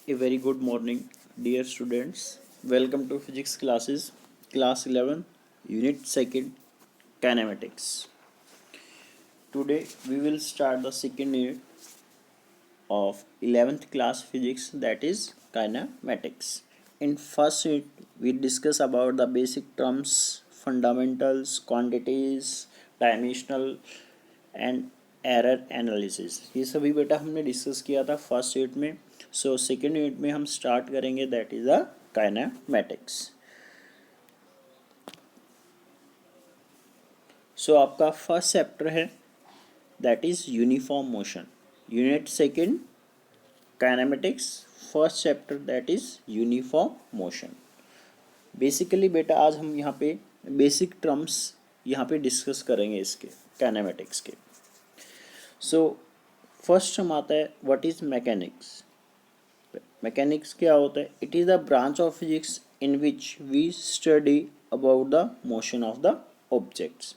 A very good morning, dear students. Welcome to physics classes, class 11, unit 2nd, kinematics. Today we will start the second unit of 11th class physics, that is kinematics. In first unit we discuss about the basic terms, fundamentals, quantities, dimensional and error analysis, ये सभी बेटा हमने discuss किया था first unit में. So second unit में हम start करेंगे, दैट इज द काइनेमैटिक्स. सो आपका फर्स्ट चैप्टर है that is uniform motion. Unit second kinematics, first chapter that is uniform motion. Basically बेटा आज हम यहाँ पे बेसिक टर्म्स यहाँ पे डिस्कस करेंगे इसके काइनेमैटिक्स के. सो फर्स्ट हम आता है व्हाट इज मैकेनिक्स. मैकेनिक्स क्या होता है? It is the branch of physics in which we study about the motion of the objects.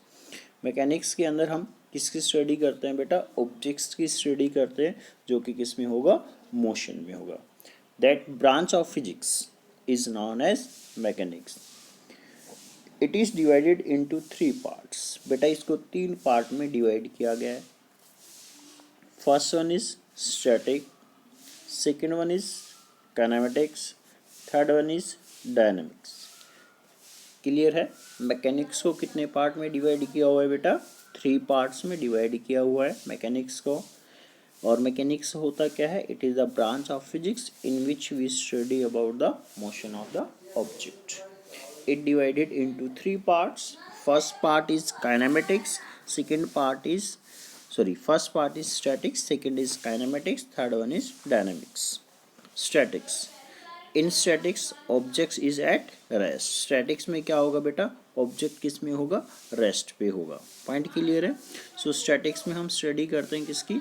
Mechanics के अंदर हम किसकी स्टडी करते हैं बेटा? ऑब्जेक्ट्स की स्टडी करते हैं जो कि किस में होगा? मोशन में होगा. That branch of physics is known as mechanics. It is divided into 3 parts. बेटा इसको 3 पार्ट में डिवाइड किया गया है. First one is static, second one is kinematics, third one is dynamics. Clear है? मैकेनिक्स को कितने पार्ट में डिवाइड किया हुआ है बेटा? 3 पार्ट्स में डिवाइड किया हुआ है मैकेनिक्स को. और मैकेनिक्स होता क्या है? It is the branch of physics in which we study about the motion of the object. It divided into 3 parts. First part is kinematics, first part is statics, second is kinematics, third one is dynamics. Statics. In statics objects is at rest. Statics में क्या होगा बेटा? Object किस में होगा? Rest पे होगा. Point clear है? सो स्टैटिक्स में हम स्टडी करते हैं किसकी?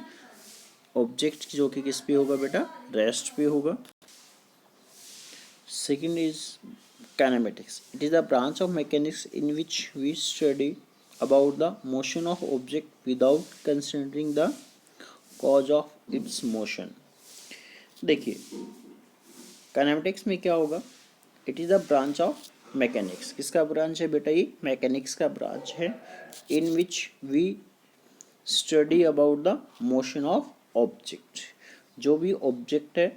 ऑब्जेक्ट जो कि किस पे होगा बेटा? रेस्ट पे होगा. Second is kinematics. It is a branch of mechanics in which we study about the motion of object without considering the cause of its motion. देखिए kinematics में क्या होगा? It is a branch of mechanics. किसका branch है बेटा? ये mechanics का branch है. In which we study about the motion of object. जो भी ऑब्जेक्ट है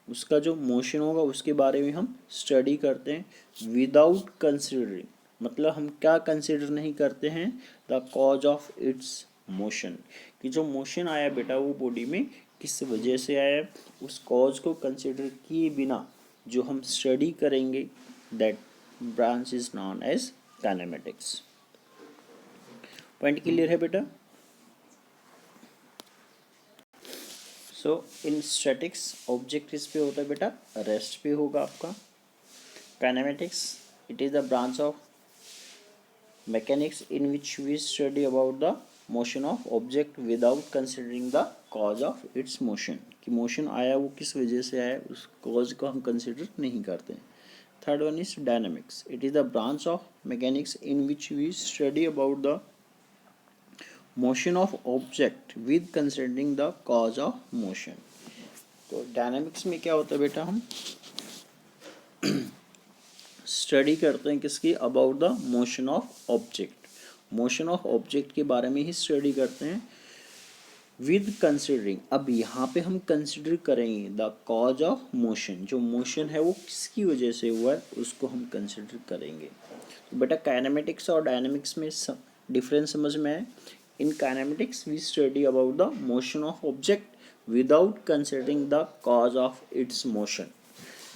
उसका जो मोशन होगा उसके बारे में हम स्टडी करते हैं विदाउट कंसिडरिंग. मतलब हम क्या कंसिडर नहीं करते हैं? The cause of its motion. कि जो मोशन आया बेटा वो बॉडी में किस वजह से आया, उस कॉज को कंसिडर किए बिना जो हम स्टडी करेंगे, that branch is known as kinematics. Point clear है बेटा? सो इन स्टैटिक्स ऑब्जेक्ट किस पे होता है बेटा? रेस्ट पे होगा आपका. Kinematics it is the branch of mechanics in which we study about the motion of object without considering the cause of its motion. कि मोशन आया वो किस वजह से आया, उस कॉज को हम कंसिडर नहीं करते. Third one is dynamics. It is the branch of mechanics in which we study about the motion of object with considering the cause of motion. तो डायनामिक्स में क्या होता है बेटा? हम स्टडी करते हैं किसकी? About the motion of object. Motion of object के बारे में ही स्टडी करते हैं विद कंसिडरिंग. अब यहाँ पे हम कंसिडर करेंगे द कॉज ऑफ मोशन. जो मोशन है वो किसकी वजह से हुआ है उसको हम कंसिडर करेंगे. तो बेटा काइनेमेटिक्स और डायनामिक्स में डिफरेंस समझ में है. In kinematics we study about the motion of object without considering the cause of its motion.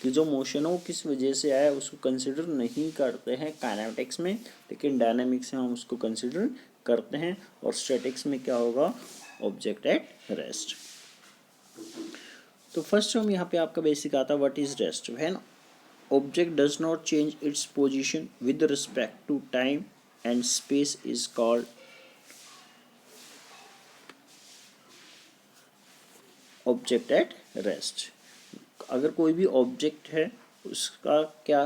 कि जो मोशन हो किस वजह से आया उसको कंसिडर नहीं करते हैं काइनेमेटिक्स में, लेकिन डायनामिक्स में हम उसको कंसिडर करते हैं. और स्टैटिक्स में क्या होगा? Object at rest. तो फर्स्ट हम यहाँ पे आपका बेसिक आता है what is rest. When object does not change its position with respect to time and space is called object at rest. अगर कोई भी ऑब्जेक्ट है उसका क्या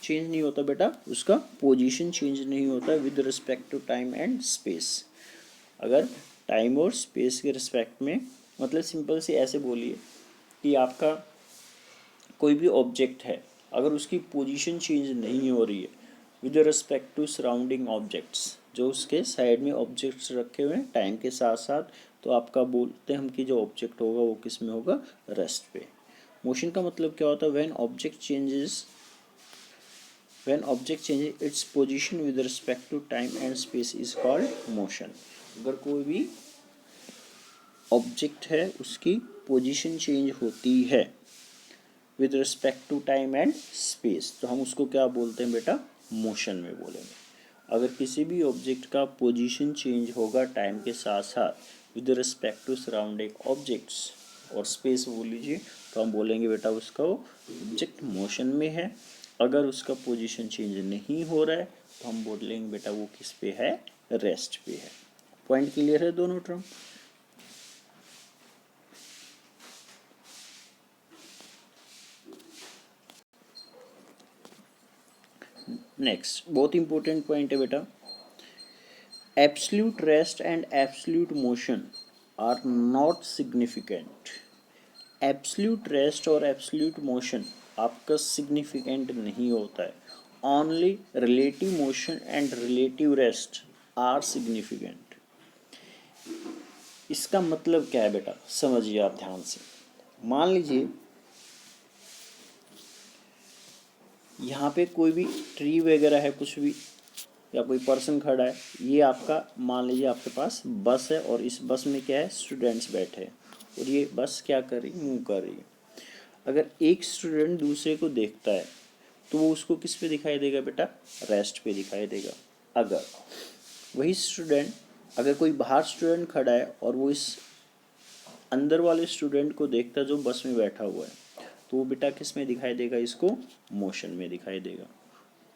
चेंज नहीं होता बेटा? उसका पोजीशन चेंज नहीं होता with respect to time and space. अगर टाइम और स्पेस के रिस्पेक्ट में, मतलब सिंपल से ऐसे बोलिए कि आपका कोई भी ऑब्जेक्ट है, अगर उसकी पोजीशन चेंज नहीं हो रही है with respect to surrounding objects, जो उसके साइड में ऑब्जेक्ट्स रखे हुए हैं टाइम के साथ साथ, तो आपका बोलते हैं हम कि जो ऑब्जेक्ट होगा वो किस में होगा, रेस्ट पे। मोशन का मतलब क्या होता है, when object changes its position with respect to time and space is called motion। अगर कोई भी ऑब्जेक्ट है उसकी पोजीशन चेंज होती है with respect to time and space, तो हम उसको क्या बोलते हैं बेटा, मोशन में बोलेंगे। अगर किसी भी ऑब्जेक्ट का पोजीशन चेंज होगा टाइम के साथ साथ with respect to surrounding objects और स्पेस बोल लीजिए, तो हम बोलेंगे बेटा उसका वो ऑब्जेक्ट मोशन में है। अगर उसका पोजीशन चेंज नहीं हो रहा है तो हम बोलेंगे बेटा वो किस पे है, रेस्ट पे है। पॉइंट क्लियर है दोनों टर्म। नेक्स्ट बहुत इंपॉर्टेंट पॉइंट है बेटा, absolute rest and absolute motion are not significant. Absolute rest और एब्सल्यूट मोशन आपका सिग्निफिकेंट नहीं होता है, only relative motion and relative rest are significant. इसका मतलब क्या है बेटा, समझिए आप ध्यान से। मान लीजिए यहाँ पे कोई भी ट्री वगैरह है, कुछ भी, या कोई पर्सन खड़ा है, ये आपका मान लीजिए आपके पास बस है और इस बस में क्या है, स्टूडेंट्स बैठे हैं और ये बस क्या कर रही, मूव कर रही है। अगर एक स्टूडेंट दूसरे को देखता है तो वो उसको किस पे दिखाई देगा बेटा, रेस्ट पे दिखाई देगा। अगर वही स्टूडेंट, अगर कोई बाहर स्टूडेंट खड़ा है और वो इस अंदर वाले स्टूडेंट को देखता है जो बस में बैठा हुआ है, तो वो बेटा किस में दिखाई देगा, इसको मोशन में दिखाई देगा।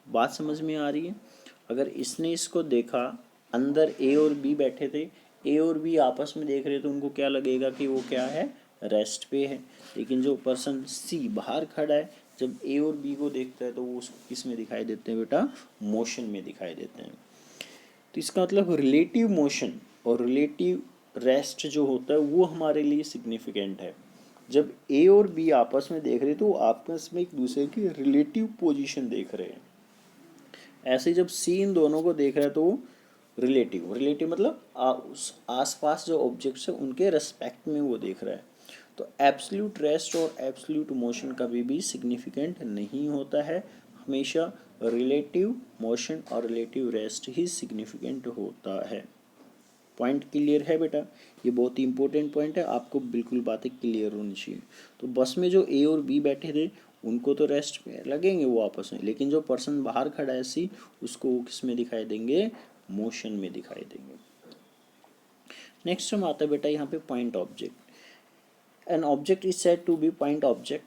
बात समझ में आ रही है। अगर इसने इसको देखा, अंदर ए और बी बैठे थे, ए और बी आपस में देख रहे तो उनको क्या लगेगा कि वो क्या है, रेस्ट पे है। लेकिन जो पर्सन सी बाहर खड़ा है, जब ए और बी को देखता है तो वो उसको किस में दिखाई देते हैं बेटा, मोशन में दिखाई देते हैं। तो इसका मतलब रिलेटिव मोशन और रिलेटिव रेस्ट जो होता है वो हमारे लिए सिग्निफिकेंट है। जब ए और बी आपस में देख रहे तो वो आपस में एक दूसरे की रिलेटिव पोजीशन देख रहे हैं। ऐसे जब सी इन दोनों को देख रहा है तो वो रिलेटिव रिलेटिव मतलब उस आसपास जो ऑब्जेक्ट्स है उनके रेस्पेक्ट में वो देख रहा है। तो एब्सल्यूट रेस्ट और एब्सल्यूट मोशन कभी भी सिग्निफिकेंट नहीं होता है, हमेशा रिलेटिव मोशन और रिलेटिव रेस्ट ही सिग्निफिकेंट होता है। पॉइंट क्लियर है बेटा, ये बहुत ही इंपॉर्टेंट पॉइंट है, आपको बिल्कुल बातें क्लियर होनी चाहिए। तो बस में जो ए और बी बैठे थे उनको तो रेस्ट में लगेंगे वो आपस में, लेकिन जो पर्सन बाहर खड़ा है सी, उसको वो किस में दिखाई देंगे, मोशन में दिखाई देंगे। नेक्स्ट हम आता है बेटा यहाँ पे point object. An object is said to be point object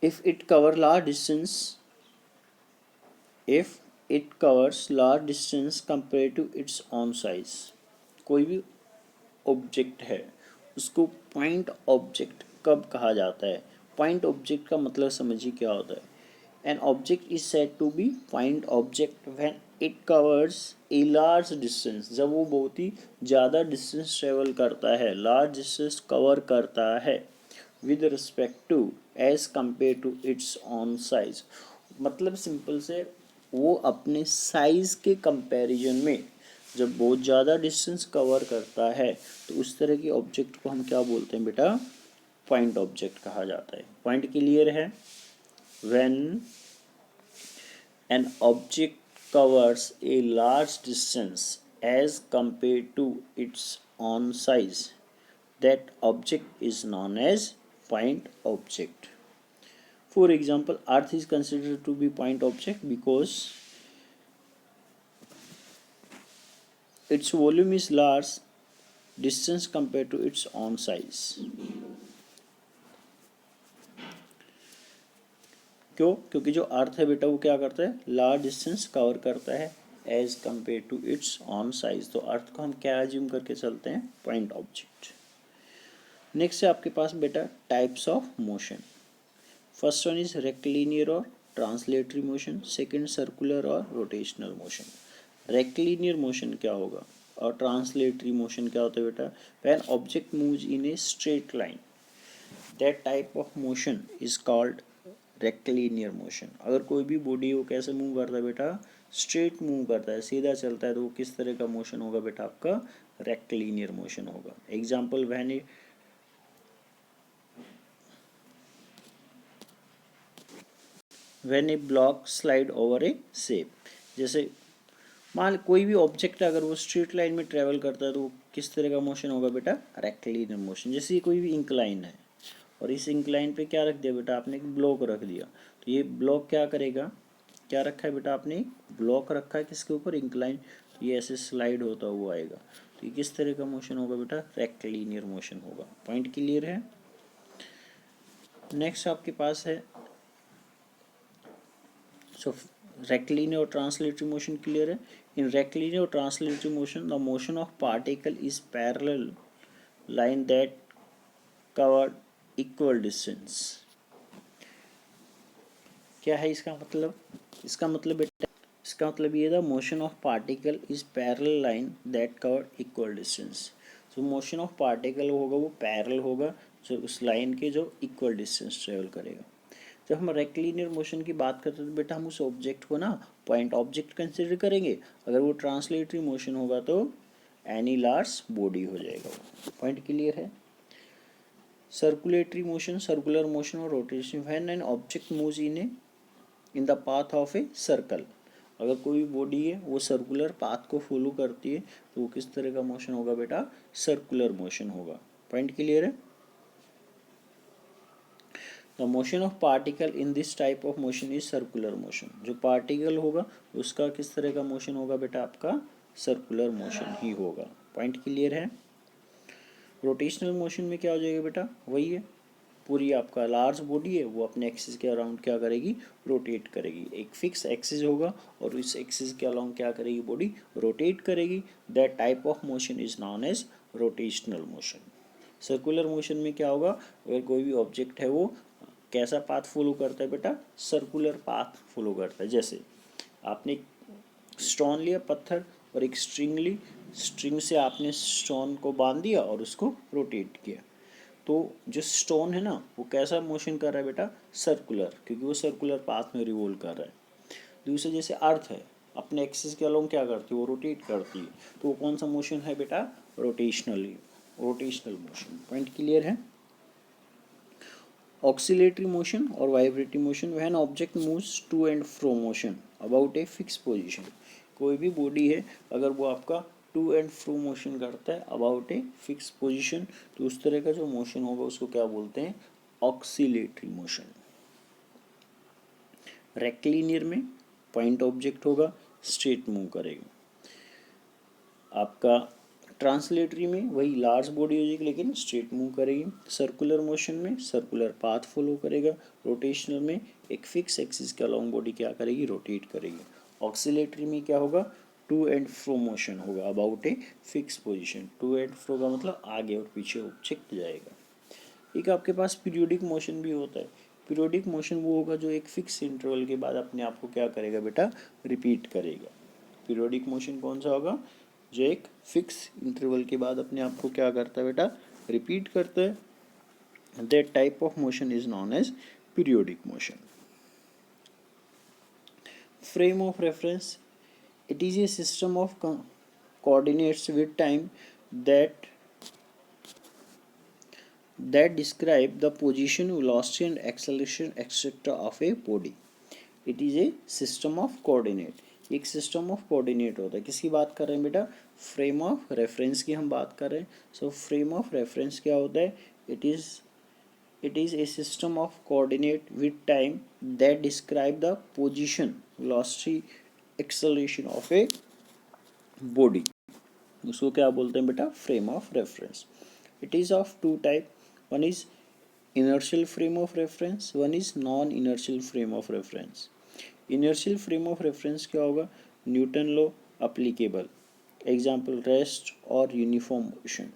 if it cover large distance if it covers large distance compared to its own size। कोई भी ऑब्जेक्ट है उसको पॉइंट ऑब्जेक्ट कब कहा जाता है, पॉइंट ऑब्जेक्ट का मतलब समझिए क्या होता है। An object is said to be point object when it covers a large distance, जब वो बहुत ही ज़्यादा डिस्टेंस ट्रेवल करता है, लार्ज डिस्टेंस कवर करता है with respect to as compare to its own size. मतलब सिंपल से वो अपने साइज के कंपैरिजन में जब बहुत ज़्यादा डिस्टेंस कवर करता है तो उस तरह के ऑब्जेक्ट को हम क्या बोलते हैं बेटा, पॉइंट ऑब्जेक्ट कहा जाता है। पॉइंट क्लियर है। When an object covers a large distance as compare to its own size, that object is known as point object। For example, earth is considered to be point object because its volume is large distance compared to its own size। क्यों, क्योंकि जो अर्थ है बेटा वो क्या करता है, large distance cover करता है as compare to its own size. तो अर्थ को हम क्या एज्यूम करके चलते हैं, पॉइंट ऑब्जेक्ट। नेक्स्ट है आपके पास बेटा types of motion. First one is rectilinear और ट्रांसलेटरी मोशन, सेकंड सर्कुलर और रोटेशनल मोशन। रेक्टिलिनियर मोशन क्या होगा, और ट्रांसलेटरी मोशन क्या होता है बेटा? When object moves in a straight line, that type of motion is called rectilinear motion. अगर कोई भी बॉडी वो कैसे मूव करता है बेटा? स्ट्रेट मूव करता है, सीधा चलता है, तो वो किस तरह का मोशन होगा बेटा? आपका रेक्टिलिनियर मोशन होगा। Example, when A block slide over A shape, जैसे मान कोई भी ऑब्जेक्ट अगर वो स्ट्रेट लाइन में ट्रेवल करता है तो वो किस तरह का मोशन होगा बेटा? Rectilinear motion. जैसे ये कोई भी इंक्लाइन है और इस इंक्लाइन पे क्या रख दिया बेटा आपने? एक ब्लॉक रख दिया, तो ये ब्लॉक क्या करेगा? क्या रखा है बेटा आपने? ब्लॉक रखा है किसके ऊपर? इंक्लाइन, तो ये ऐसे स्लाइड होता हुआ आएगा, तो ये किस तरह का मोशन होगा बेटा? रेक्टिलिनियर मोशन होगा। पॉइंट क्लियर है? नेक्स्ट आपके पास है, सो रेक्टिलिनियर और ट्रांसलेटरी मोशन क्लियर है। इन रेक्टिलिनियर और translatory motion the motion of particle is parallel line that cover equal distance. क्या है इसका मतलब? इसका मतलब बेटा, इसका मतलब ये था motion of particle is parallel line that cover equal distance. जो मोशन ऑफ पार्टिकल होगा वो पैरेलल होगा जो उस लाइन के जो इक्वल डिस्टेंस ट्रेवल करेगा। जब हम रेक्टिलिनियर मोशन की बात करते हैं तो बेटा हम उस ऑब्जेक्ट को ना पॉइंट ऑब्जेक्ट कंसिडर करेंगे। अगर वो ट्रांसलेटरी मोशन होगा तो एनी लार्ज बॉडी हो जाएगा वो। पॉइंट क्लियर है? सर्कुलेटरी मोशन, सर्कुलर मोशन और rotation, when an object moves in the path of a circle. अगर कोई बॉडी है वो सर्कुलर पाथ को फॉलो करती है तो वो किस तरह का मोशन होगा बेटा? सर्कुलर मोशन होगा। पॉइंट क्लियर है? The motion of particle in this type of motion is circular motion. जो पार्टिकल होगा उसका किस तरह का मोशन होगा बेटा? आपका सर्कुलर मोशन ही होगा। पॉइंट क्लियर है? रोटेशनल मोशन में क्या हो जाएगा बेटा? वही है, पूरी आपका लार्ज बॉडी है वो अपने एक्सिस के अराउंड क्या करेगी? रोटेट करेगी। एक फिक्स एक्सिस होगा और इस एक्सिस के अराउंड क्या करेगी? बॉडी रोटेट करेगी। That type of motion is known as rotational motion. Circular motion में क्या होगा? अगर कोई भी ऑब्जेक्ट है वो कैसा पाथ फॉलो करता है बेटा? सर्कुलर पाथ फॉलो करता है। जैसे आपने स्टोन लिया, पत्थर, और एक स्ट्रिंग से आपने स्टोन को बांध दिया और उसको रोटेट किया, तो जो स्टोन है ना वो कैसा मोशन कर रहा है बेटा? सर्कुलर, क्योंकि वो सर्कुलर पाथ में रिवॉल्व कर रहा है। दूसरे जैसे अर्थ है, अपने एक्सिस के अलोंग क्या करती है? वो रोटेट करती है, तो वो कौन सा मोशन है बेटा? Rotational motion. पॉइंट क्लियर है? ऑक्सीलेटरी मोशन और vibratory motion, when object moves to and fro motion about a fix position. कोई भी बॉडी है अगर वो आपका टू एंड फ्रो मोशन करता है अबाउट ए फिक्स पोजीशन, तो उस तरह का जो मोशन होगा उसको क्या बोलते हैं? Oscillatory motion. रेक्टिलिनियर में पॉइंट ऑब्जेक्ट होगा, स्ट्रेट मूव करेगा। आपका ट्रांसलेटरी में वही लार्ज बॉडी हो जाएगी लेकिन स्ट्रेट मूव करेगी। सर्कुलर मोशन में सर्कुलर पाथ फॉलो करेगा। रोटेशनल में एक फिक्स एक्सिस के अलोंग बॉडी क्या करेगी? रोटेट करेगी। ऑक्सीलेटरी में क्या होगा? टू एंड फ्रो मोशन होगा about a fix position. To and fro का मतलब आगे और पीछे ऑब्जेक्ट जाएगा। एक आपके पास पीरियोडिक मोशन भी होता है। पीरियोडिक मोशन वो होगा जो एक फिक्स इंटरवल के बाद अपने आप को क्या करेगा बेटा? रिपीट करेगा। पीरियोडिक मोशन कौन सा होगा? जो एक फिक्स इंटरवल के बाद अपने आप को क्या करता है बेटा? रिपीट करता है। That type of motion is known as periodic motion. Frame of reference, it is a system of coordinates with time that describe the position, velocity and acceleration etc of a body. It is a system of coordinate. एक system of coordinate होता है। किसकी बात कर रहे हैं बेटा? Frame of reference की हम बात कर रहे हैं। सो फ्रेम ऑफ रेफरेंस क्या होता है? It is a system of coordinate with time that describe the position, velocity, acceleration of a body. उसको क्या बोलते हैं बेटा? Frame of reference. It is of two type, one is inertial frame of reference, one is non inertial frame of reference. Inertial frame of reference क्या होगा? Newton law applicable, example rest और uniform motion.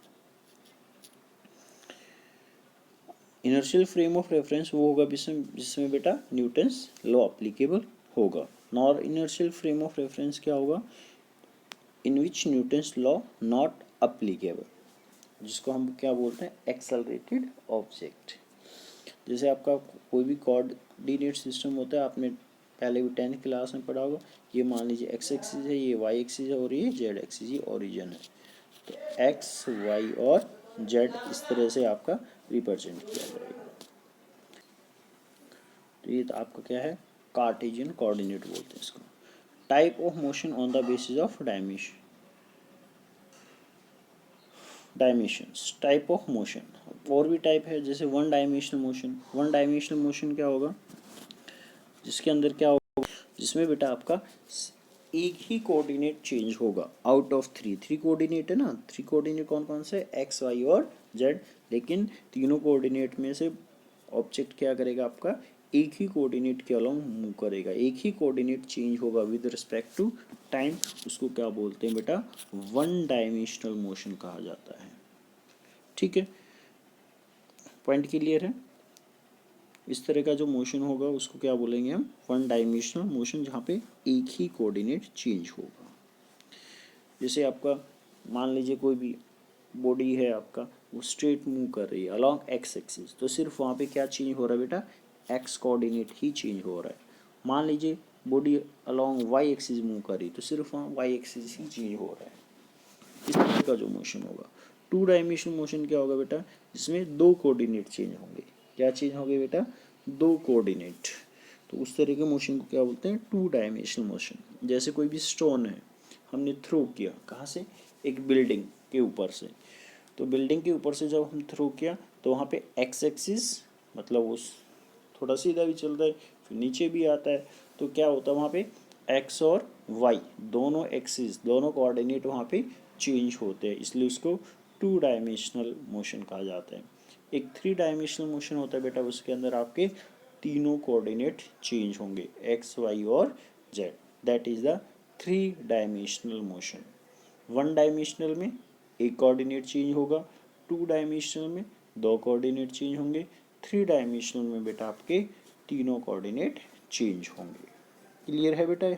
Inertial frame of reference वो होगा जिसमें बेटा Newton's law applicable होगा। Non inertial frame of reference क्या होगा? In which Newton's law not applicable, जिसको हम क्या बोलते हैं, एक्सेलरेटेड ऑब्जेक्ट। जैसे आपका कोई भी कोऑर्डिनेट सिस्टम होता है, आपने पहले भी 10th क्लास में पढ़ा होगा। ये मान लीजिए एक्स एक्सिस है, ये वाई एक्सिस है और ये जेड एक्सिस, ये ओरिजिन है। तो एक्स वाई और जेड इस तरह से आपका रिप्रेजेंट किया जाएगा। तो ये तो आपका क्या है, कार्टेशियन कोऑर्डिनेट बोलते हैं इसको। Type of motion on the basis of dimensions, type of motion और भी टाइप है, जैसे one dimensional motion. One dimensional motion क्या होगा, जिसके अंदर क्या होगा, जिसमें बेटा आपका एक ही कोऑर्डिनेट चेंज होगा आउट ऑफ थ्री कोऑर्डिनेट है ना। थ्री कोऑर्डिनेट कौन कौन से, एक्स वाई और जेड, लेकिन तीनों कोऑर्डिनेट में से ऑब्जेक्ट क्या करेगा आपका, एक ही कोऑर्डिनेट के अलोंग मूव करेगा, एक ही कोऑर्डिनेट चेंज होगा विद रिस्पेक्ट टू टाइम। उसको क्या बोलते हैं बेटा, वन डायमेंशनल मोशन कहा जाता है। ठीक है, पॉइंट क्लियर है। इस तरह का जो मोशन होगा उसको क्या बोलेंगे हम, वन डायमेंशनल मोशन, जहाँ पे एक ही कोऑर्डिनेट चेंज होगा। जैसे आपका मान लीजिए कोई भी बॉडी है आपका, वो स्ट्रेट मूव कर रही है अलॉन्ग एक्स एक्सिस, तो सिर्फ वहाँ पे क्या चेंज हो रहा है बेटा, एक्स कोऑर्डिनेट ही चेंज हो रहा है। मान लीजिए body along Y axis move कर रही है, तो सिर्फ वहाँ वाई एक्सिस ही चेंज हो रहा है। इस तरह का जो मोशन होगा। टू डायमेंशनल मोशन क्या होगा बेटा, जिसमें दो कोऑर्डिनेट चेंज होंगे। क्या चेंज होंगे बेटा, दो कोऑर्डिनेट। तो उस तरह के मोशन को क्या बोलते हैं, टू डायमेंशनल मोशन। जैसे कोई भी स्टोन है, हमने थ्रो किया कहाँ से, एक बिल्डिंग के ऊपर से। तो बिल्डिंग के ऊपर से जब हम थ्रो किया तो वहाँ पे एक्स एक्सिस मतलब उस थोड़ा सीधा भी चलता है, फिर नीचे भी आता है। तो क्या होता है वहाँ पे, एक्स और वाई दोनों एक्सिस, दोनों कोऑर्डिनेट वहाँ पे चेंज होते हैं, इसलिए उसको टू डायमेंशनल मोशन कहा जाता है। एक थ्री डायमेंशनल मोशन होता है बेटा, उसके अंदर आपके तीनों कोऑर्डिनेट चेंज होंगे, एक्स वाई और Z. That is the three dimensional motion. One dimensional में एक कोऑर्डिनेट चेंज होगा, टू डायमेंशनल में दो कोऑर्डिनेट चेंज होंगे, थ्री डायमेंशनल में बेटा आपके तीनों कोऑर्डिनेट चेंज होंगे। क्लियर है बेटा।